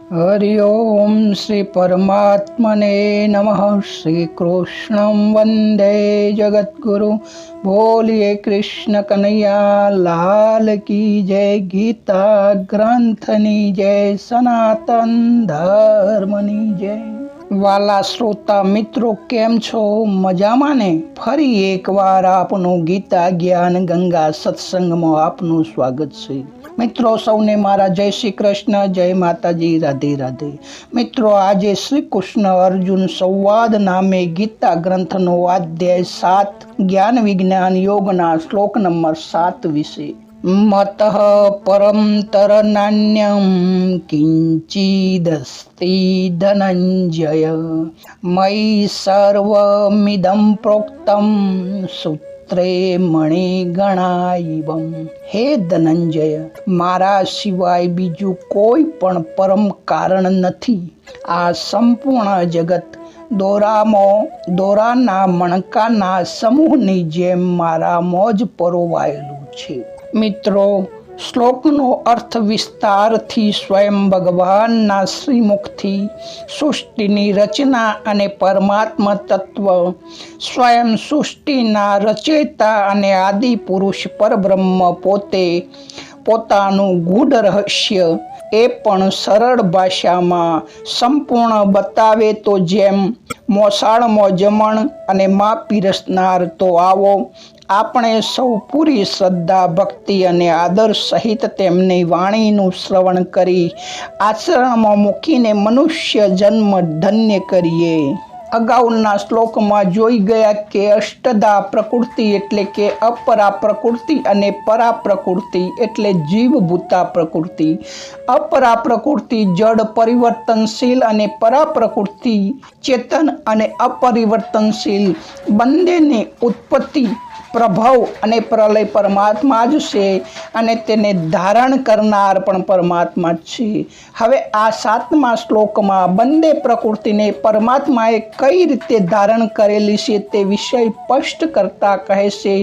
हरि ओम श्री परमात्मने नमः। श्री कृष्णं वंदे जगद्गुरु। बोलिए कृष्ण कन्हैया लाल की जय। गीता ग्रंथनी जय, सनातन धर्मनी जय। वाला श्रोता मित्रों केम छो? मजाમાં ને? ફરી એકવાર આપનું ગીતા જ્ઞાન ગંગા સત્સંગમાં આપનું સ્વાગત છે। મિત્રો સૌને મારા જય શ્રી કૃષ્ણ, જય માતાજી, રાધે રાધે। મિત્રો આજે શ્રી કૃષ્ણ અર્જુન સંવાદ નામે ગીતા ગ્રંથનો અધ્યાય 7 જ્ઞાન વિજ્ઞાન યોગના શ્લોક નંબર 7 વિશે। मतः परं तरनान्यं किंचिदस्ति धनंजय मयि सर्वमिदं प्रोक्तं सूत्रे मणिगणाइवं। हे धनंजय, मारा सिवाय बीजू कोई पण परम कारण नहीं। आ संपूर्ण जगत दोराना मणकाना समूहनी जेम मारा मोज परोवायेलू छे। મિત્રો, શ્લોકનો અર્થ વિસ્તારથી સ્વયં ભગવાનના શ્રીમુખથી સૃષ્ટિની રચના અને પરમાત્મા તત્વ સ્વયં સૃષ્ટિના રચયિતા અને આદિ પુરુષ પરબ્રહ્મ પોતે પોતાનું ગૂઢ રહસ્ય એ પણ સરળ ભાષામાં સંપૂર્ણ બતાવે તો જેમ મોસાળમાં જમણ અને મા પીરસનાર તો આવો આપણે સૌ પૂરી શ્રદ્ધા ભક્તિ અને આદર સહિત તેમની વાણીનું શ્રવણ કરી આચરણમાં મૂકીને મનુષ્ય જન્મ ધન્ય કરીએ। અગાઉના શ્લોકમાં જોઈ ગયા કે અષ્ટધા પ્રકૃતિ એટલે કે અપરા પ્રકૃતિ અને પરા પ્રકૃતિ એટલે જીવભૂતા પ્રકૃતિ। અપરા પ્રકૃતિ જડ પરિવર્તનશીલ અને પરા પ્રકૃતિ ચેતન અને અપરિવર્તનશીલ। બંનેની ઉત્પત્તિ, પ્રભાવ અને પ્રલય પરમાત્મા જ છે અને તેને ધારણ કરનાર પણ પરમાત્મા છે। હવે આ 7મા શ્લોકમાં બંને પ્રકૃતિને પરમાત્માએ કઈ રીતે ધારણ કરેલી છે તે વિષય સ્પષ્ટ કરતા કહે છે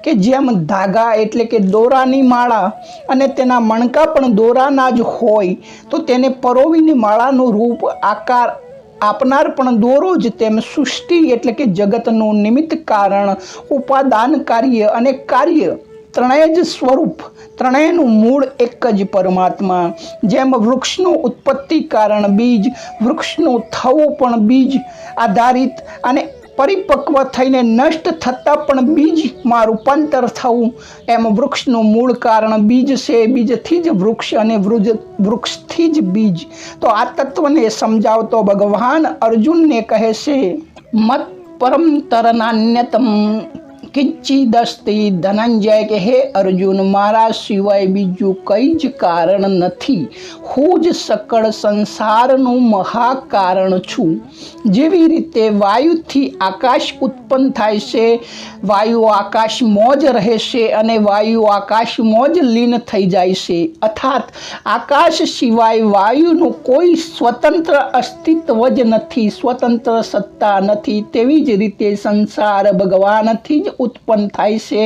કે જેમ ધાગા એટલે કે દોરાની માળા અને તેના મણકા પણ દોરાના જ હોય તો તેને પરોવીની માળાનું રૂપ આકાર આપનાર પણ દોરો જ, તેમ સૃષ્ટિ એટલે કે જગતનું નિમિત્ત કારણ, ઉપાદાન કાર્ય અને કાર્ય ત્રણેય જ સ્વરૂપ, ત્રણેયનું મૂળ એક જ પરમાત્મા। જેમ વૃક્ષનું ઉત્પત્તિ કારણ બીજ, વૃક્ષનું થવું પણ બીજ આધારિત અને પરિપક્વ થઈને નષ્ટ થતાં પણ બીજમાં રૂપાંતર થવું, એમ વૃક્ષનું મૂળ કારણ બીજ છે, બીજથી જ વૃક્ષ અને વૃક્ષથી જ બીજ। તો આ તત્વને સમજાવતો ભગવાન અર્જુનને કહે છે, મત પરમ તરનાન્યતમ કિંચિદસ્તિ ધનંજય, કે હે અર્જુન, મારા સિવાય બીજું કંઈ જ કારણ નથી। હું જ સકળ સંસારનું મહાકારણ છું। જેવી રીતે વાયુથી આકાશ ઉત્પન્ન થાય છે, વાયુ આકાશમાં જ રહેશે અને વાયુ આકાશમાં જ લીન થઈ જાય છે, અર્થાત આકાશ સિવાય વાયુનું કોઈ સ્વતંત્ર અસ્તિત્વ જ નથી, સ્વતંત્ર સત્તા નથી। તેવી જ રીતે સંસાર ભગવાનથી જ ઉત્પન્ન થાય છે,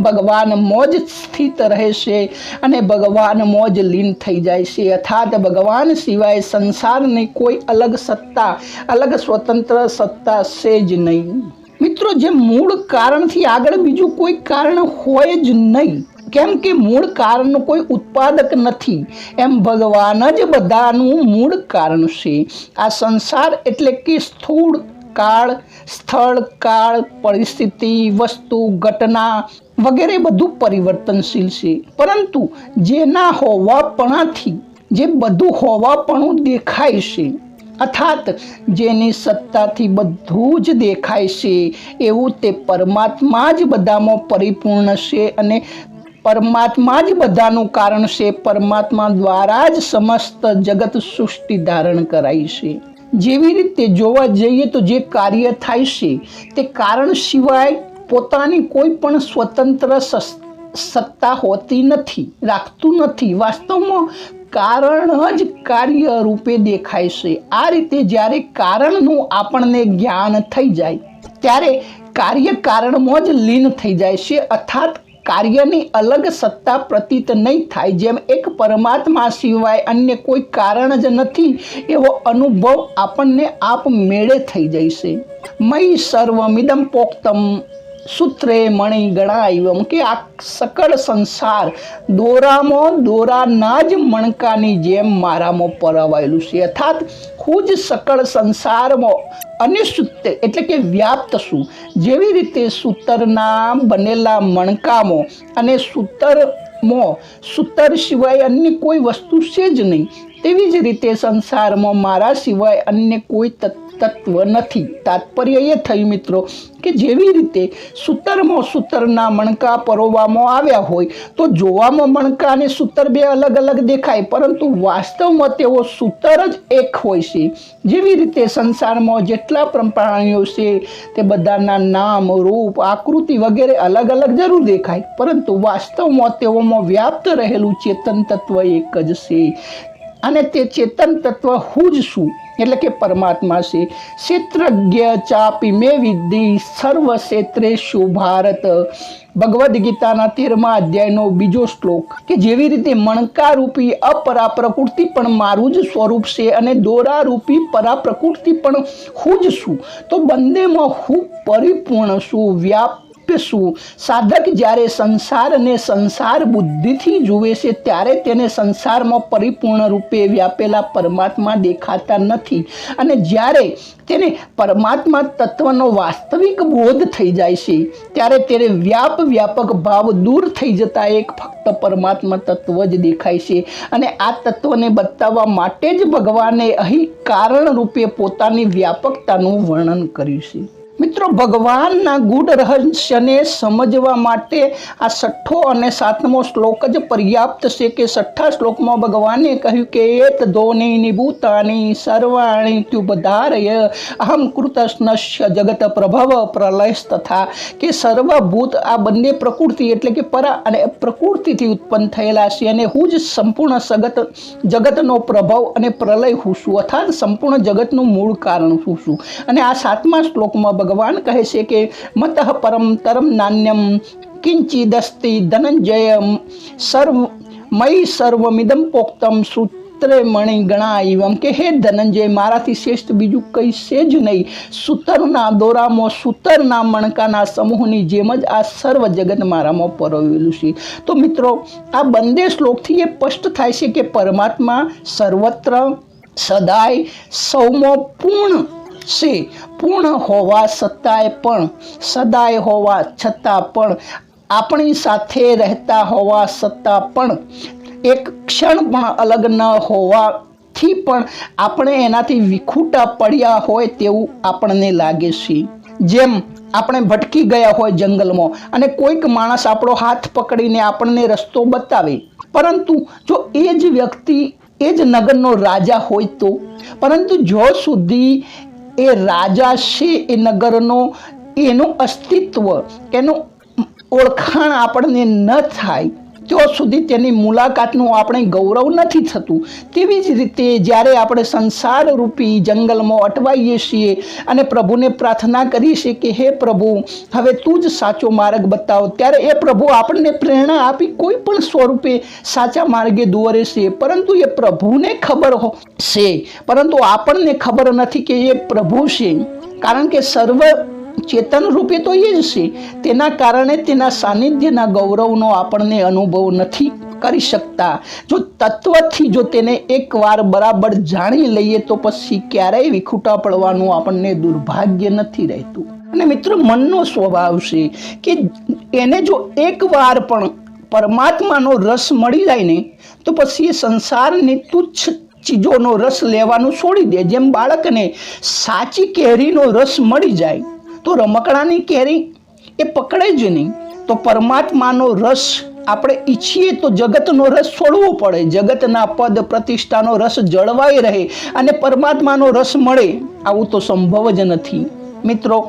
ભગવાન મોજ સ્થિત રહેશે અને ભગવાન મોજ લીન થઈ જાય છે, અર્થાત ભગવાન સિવાય સંસારની કોઈ અલગ સત્તા, અલગ સ્વતંત્ર સત્તા છે જ નહીં। મિત્રો, જે મૂળ કારણથી આગળ બીજું કોઈ કારણ હોય જ નહીં, કેમ કે મૂળ કારણનું કોઈ ઉત્પાદક નથી, એમ ભગવાન જ બધાનું મૂળ કારણ છે। આ સંસાર એટલે કે સ્થૂળ કાળ, સ્થળ કાળ, પરિસ્થિતિ, વસ્તુ, ઘટના વગેરે બધું પરિવર્તનશીલ છે, પરંતુ જેના હોવાપણાથી જે બધું હોવાપણું દેખાય છે, અર્થાત જેની સત્તાથી બધું જ દેખાય છે, એવું તે પરમાત્મા જ બધામાં પરિપૂર્ણ છે અને પરમાત્મા જ બધાનું કારણ છે। પરમાત્મા દ્વારા જ સમસ્ત જગત સૃષ્ટિ ધારણ કરાઈ છે। જેવી રીતે જોવા જઈએ તો જે કાર્ય થાય છે તે કારણ સિવાય પોતાની કોઈ પણ સ્વતંત્ર સત્તા હોતી નથી, રાખતું નથી। વાસ્તવમાં કારણ જ કાર્ય રૂપે દેખાય છે। આ રીતે જ્યારે કારણનું આપણને જ્ઞાન થઈ જાય ત્યારે કાર્ય કારણમાં જ લીન થઈ જાય છે, અર્થાત કાર્યની અલગ સત્તા પ્રતીત નહીં થાય, જેમ એક પરમાત્મા સિવાય અન્ય કોઈ કારણ જ નથી એવો અનુભવ આપણને આપમેળે થઈ જશે. મયી સર્વમિદં પ્રોક્તમ સૂત્રે મણિ ગણાયવમ, કે આ સકળ સંસાર દોરામાં દોરાના જ મણકાની જેમ મારામાં પરોવાયેલું છે. અર્થાત હું જ સકળ સંસારમાં અનિશ્ચિત એટલે કે વ્યાપ્ત છું. જેવી રીતે સૂતરના બનેલા મણકામાં અને સૂતર સિવાય અન્ય કોઈ વસ્તુ છે જ નહીં, તેવી જ રીતે સંસારમાં મારા સિવાય અન્ય કોઈ તત્વ નથી. તાત્પર્ય એ થયું મિત્રો કે જેવી રીતે સૂતરના મણકા પરોવામાં આવ્યા હોય તો જોવામાં મણકા અને સૂતર બે અલગ અલગ દેખાય, પરંતુ વાસ્તવમાં તેઓ સૂતર જ એક હોય છે. જેવી રીતે સંસારમાં જેટલા પ્રાણીઓ છે તે બધાના નામ, રૂપ, આકૃતિ વગેરે અલગ અલગ જરૂર દેખાય, પરંતુ વાસ્તવમાં તેઓમાં વ્યાપ્ત રહેલું ચેતન તત્વ એક જ છે. અને તે ચેતન તત્વ હું જ છું એટલે કે પરમાત્મા છે. ક્ષેત્રજ્ઞ ચાપી મે વિદ્ધિ સર્વ ક્ષેત્રેષુ ભારત, ભગવદ્ ગીતાના 13મા અધ્યાયનો બીજો શ્લોક, કે જેવી રીતે મણકારૂપી અપરા પ્રકૃતિ પણ મારું જ સ્વરૂપ છે અને દોરારૂપી પરા પ્રકૃતિ પણ હું જ છું, તો બંનેમાં હું પરિપૂર્ણ છું, વ્યાપ શું. સાધક જ્યારે સંસારને સંસાર બુદ્ધિથી જુએ છે ત્યારે તેને સંસારમાં પરિપૂર્ણ રૂપે વ્યાપેલા પરમાત્મા દેખાતા નથી, અને જ્યારે તેને પરમાત્મા તત્વનો વાસ્તવિક બોધ થઈ જાય છે ત્યારે તેને વ્યાપક ભાવ દૂર થઈ જતા એક ફક્ત પરમાત્મા તત્વ જ દેખાય છે. અને આ તત્વને બતાવવા માટે જ ભગવાને અહીં કારણ રૂપે પોતાની વ્યાપકતાનું વર્ણન કર્યું છે. મિત્રો, ભગવાનના ગૂઢ રહસ્યને સમજવા માટે આ 6ઠ્ઠો અને 7મો શ્લોક જ પર્યાપ્ત છે. કે 6ઠ્ઠા શ્લોકમાં ભગવાને કહ્યું કે એત ધોની ભૂતાની સર્વાણી ત્યુબધારય અહમ કૃતસ્નશ્ય જગત પ્રભવ પ્રલય તથા, કે સર્વભૂત આ બંને પ્રકૃતિ એટલે કે પરા અને પ્રકૃતિથી ઉત્પન્ન થયેલા છે અને હું જ સંપૂર્ણ જગતનો પ્રભવ અને પ્રલય હું છું, અર્થાત સંપૂર્ણ જગતનું મૂળ કારણ હું છું. અને આ 7મા શ્લોકમાં ભગવાન કહે છે કે મતઃ પરમ તરમ નાન્યમ કિંચિદસ્તિ ધનંજય મયી સર્વમિદં પ્રોક્તમ સૂત્રે મણિ ગણાયવમ, કે હે ધનંજય, મારાથી શ્રેષ્ઠ બીજું કંઈ છે જ નહીં. સૂતરના દોરામાં સૂતરના મણકાના સમૂહની જેમ જ આ સર્વ જગત મારામાં પરોવેલું છે. તો મિત્રો, આ બંને શ્લોકથી એ સ્પષ્ટ થાય છે કે પરમાત્મા સર્વત્ર સદાય સૌમાં પૂર્ણ છે. પૂર્ણ હોવા છતાંય પણ, સદાય હોવા છતાં પણ, આપણી સાથે રહેતા હોવા છતાં પણ, એક ક્ષણ પણ અલગ ન હોવાથી પણ આપણે એનાથી વિખૂટા પડ્યા હોય તેવું આપણને લાગે છે. જેમ આપણે ભટકી ગયા હોય જંગલમાં અને કોઈક માણસ આપણો હાથ પકડીને આપણને રસ્તો બતાવે, પરંતુ જો એ જ વ્યક્તિ એ જ નગરનો રાજા હોય તો, પરંતુ જો સુધી એ રાજા છે એ નગરનો, એનું અસ્તિત્વ, એનું ઓળખાણ આપણને ન થાય ત્યાં સુધી તેની મુલાકાતનું આપણે ગૌરવ નથી થતું. તેવી જ રીતે જ્યારે આપણે સંસાર રૂપી જંગલમાં અટવાઈએ છીએ અને પ્રભુને પ્રાર્થના કરીએ છીએ કે હે પ્રભુ, હવે તું જ સાચો માર્ગ બતાવો, ત્યારે એ પ્રભુ આપણને પ્રેરણા આપી કોઈ પણ સ્વરૂપે સાચા માર્ગે દોરે છે. પરંતુ એ પ્રભુને ખબર છે, પરંતુ આપણને ખબર નથી કે એ પ્રભુ છે, કારણ કે સર્વ ચેતન રૂપે તો એ જ છે. તેના કારણે તેના સાનિધ્યના ગૌરવનો આપણને અનુભવ નથી કરી શકતા. જો તત્વથી જો તેને એકવાર બરાબર જાણી લઈએ તો પછી ક્યારેય વિખૂટા પડવાનું આપણને દુર્ભાગ્ય નથી રહેતું. અને મિત્રો, મનનો સ્વભાવ છે કે એને જો એકવાર પણ પરમાત્માનો રસ મળી જાય ને તો પછી એ સંસારની તુચ્છ ચીજોનો રસ લેવાનું છોડી દે. જેમ બાળકને સાચી કેરીનો રસ મળી જાય તો રમકડાની કેરી એ પકડે જ નહીં. તો પરમાત્માનો રસ આપણે ઈચ્છીએ તો જગતનો રસ છોડવો પડે. જગતના પદ પ્રતિષ્ઠાનો રસ જળવાઈ રહે અને પરમાત્માનો રસ મળે, આવું તો સંભવ જ નથી. મિત્રો,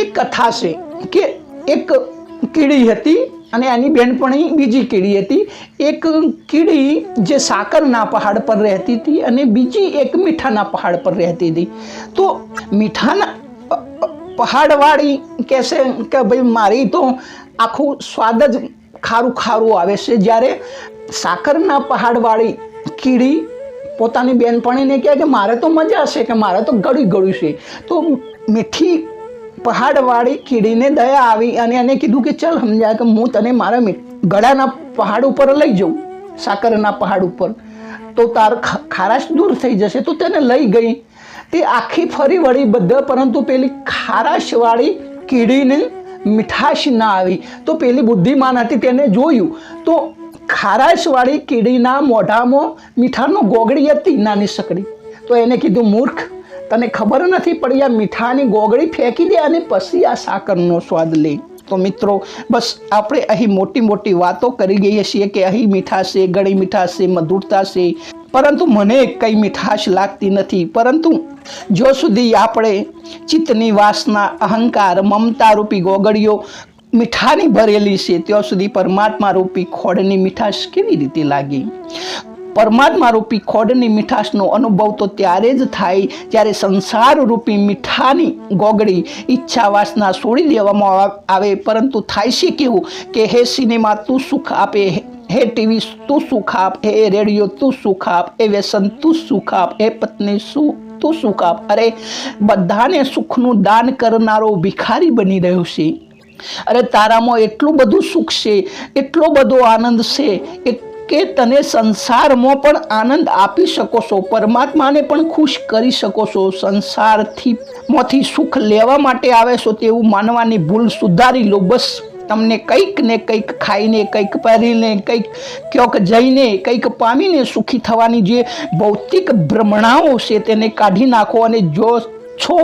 એક કથા છે કે એક કીડી હતી અને એની બહેનપણી બીજી કીડી હતી. એક કીડી જે સાકરના પહાડ પર રહેતી હતી અને બીજી એક મીઠાના પહાડ પર રહેતી હતી. તો મીઠાના પહાડવાળી કહેશે કે ભાઈ મારી તો આખું સ્વાદ જ ખારું ખારું આવે છે. જ્યારે સાકરના પહાડવાળી કીડી પોતાની બેનપણીને કહે કે મારે તો મજા છે, કે મારે તો ગળ્યું ગળ્યું છે. તો મીઠી પહાડવાળી કીડીને દયા આવી અને એને કીધું કે ચલ સમજાય કે હું તને મારા ગળાના પહાડ ઉપર લઈ જાઉં, સાકરના પહાડ ઉપર, તો તાર ખારાશ દૂર થઈ જશે. તો તેને લઈ ગઈ. તે આખી ફરી વળી બધા, પરંતુ પેલી ખારાશવાળી કીડીને મીઠાશ ના આવી. તો પેલી બુદ્ધિમાન હતી, તેને જોયું તો ખારાશવાળી કીડીના મોઢામાં મીઠાનો ગોગડી હતી, નાની સકડી. તો એને કીધું મૂર્ખ, તને ખબર નથી પડી, આ મીઠાની ગોગડી ફેંકી દે અને પછી આ સાકરનો સ્વાદ લે. તો મિત્રો બસ આપણે અહીં મોટી મોટી વાતો કરી ગઈએ છીએ કે અહીં મીઠાશ છે, ગળી મીઠાશ છે, મધુરતા છે, પરંતુ મને કંઈ મીઠાશ લાગતી નથી. પરંતુ જો સુધી આપણે ચિત્તની વાસના, અહંકાર, મમતા રૂપી ગોગડીઓ મીઠાની ભરેલી છે, ત્યાં સુધી પરમાત્મા રૂપી ખોડની મીઠાશ કેવી રીતે લાગી? પરમાત્મા રૂપી ખોડની મીઠાશનો અનુભવ તો ત્યારે જ થાય જ્યારે સંસાર રૂપી મીઠાની ગોગડી ઈચ્છા વાસના છોડી દેવામાં આવે. પરંતુ થાય છે કેવું કે હે સિનેમા તું સુખ આપે, હે ટીવી તું સુખ આપ, હે રેડિયો તું સુખ આપ, હે વ્યસન તું સુખ આપ, હે પત્ની તું સુખ આપ. અરે બધાને સુખનું દાન કરનારો ભિખારી બની રહ્યો છે. અરે તારામાં એટલું બધું સુખ છે, એટલો બધો આનંદ છે કે તને સંસારમાં પણ આનંદ આપી શકો છો, પરમાત્માને પણ ખુશ કરી શકો છો. સંસારથી સુખ લેવા માટે આવે છો તેવું માનવાની ભૂલ સુધારી લો. બસ તમને કંઈક ને કંઈક ખાઈને, કંઈક પહેરીને, કંઈક ક્યોક જઈને, કંઈક પામીને સુખી થવાની જે ભૌતિક ભ્રમણાઓ છે તેને કાઢી નાખો અને જો છો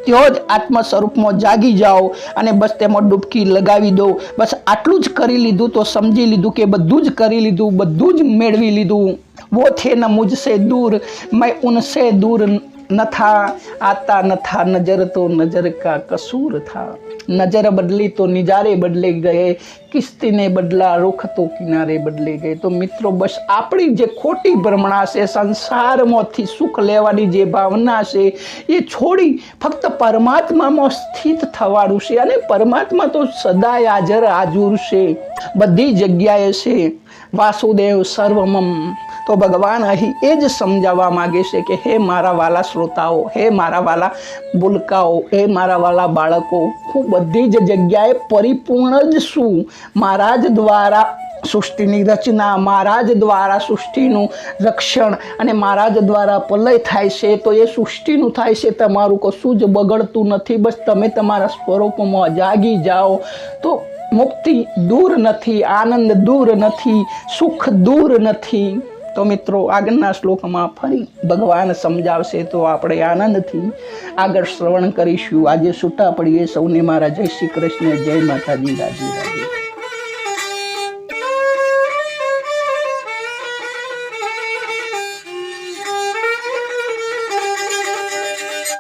ત્યાં જ આત્મ સ્વરૂપમાં જાગી જાઓ અને બસ તેમાં ડૂબકી લગાવી દો. બસ આટલું જ કરી લીધું તો સમજી લીધું કે બધું જ કરી લીધું, બધું જ મેળવી લીધું. वो थे न मुझसे दूर, मैं उनसे दूर न था, आता न था नजर तो नजर का कसूर था. नजर बदली तो निजारे बदले गए, કિસ્તીને બદલા રૂખ તો કિનારે બદલે ગયે. તો મિત્રો બસ આપણી જે ખોટી ભ્રમણા છે, સંસારમાંથી સુખ લેવાની જે ભાવના છે એ છોડી ફક્ત પરમાત્મામાં સ્થિત થવાનું છે. અને પરમાત્મા તો સદાય હાજર હાજુર છે, બધી જગ્યાએ છે. વાસુદેવ સર્વમમ. તો ભગવાન અહીં એ જ સમજાવવા માગે છે કે હે મારા વાલા શ્રોતાઓ, હે મારા વાલા ભૂલકાઓ, હે મારા વાલા બાળકો, હું બધી જ જગ્યાએ પરિપૂર્ણ જ છું. મારા જ દ્વારા સૃષ્ટિની રચના, મારા જ દ્વારા સૃષ્ટિનું રક્ષણ અને મારા જ દ્વારા પ્રલય થાય છે. તો એ સૃષ્ટિનું થાય છે, તમારું કશું જ બગડતું નથી. બસ તમે તમારા સ્વરૂપમાં જાગી જાઓ તો મુક્તિ દૂર નથી, આનંદ દૂર નથી, સુખ દૂર નથી. તો મિત્રો આગળના શ્લોકમાં ફરી ભગવાન સમજાવશે તો આપણે આનંદથી આગળ શ્રવણ કરીશું. આજે છૂટા પડીએ. સૌને મારા જય શ્રી કૃષ્ણ, જય માતાજી, રાધે રાધે.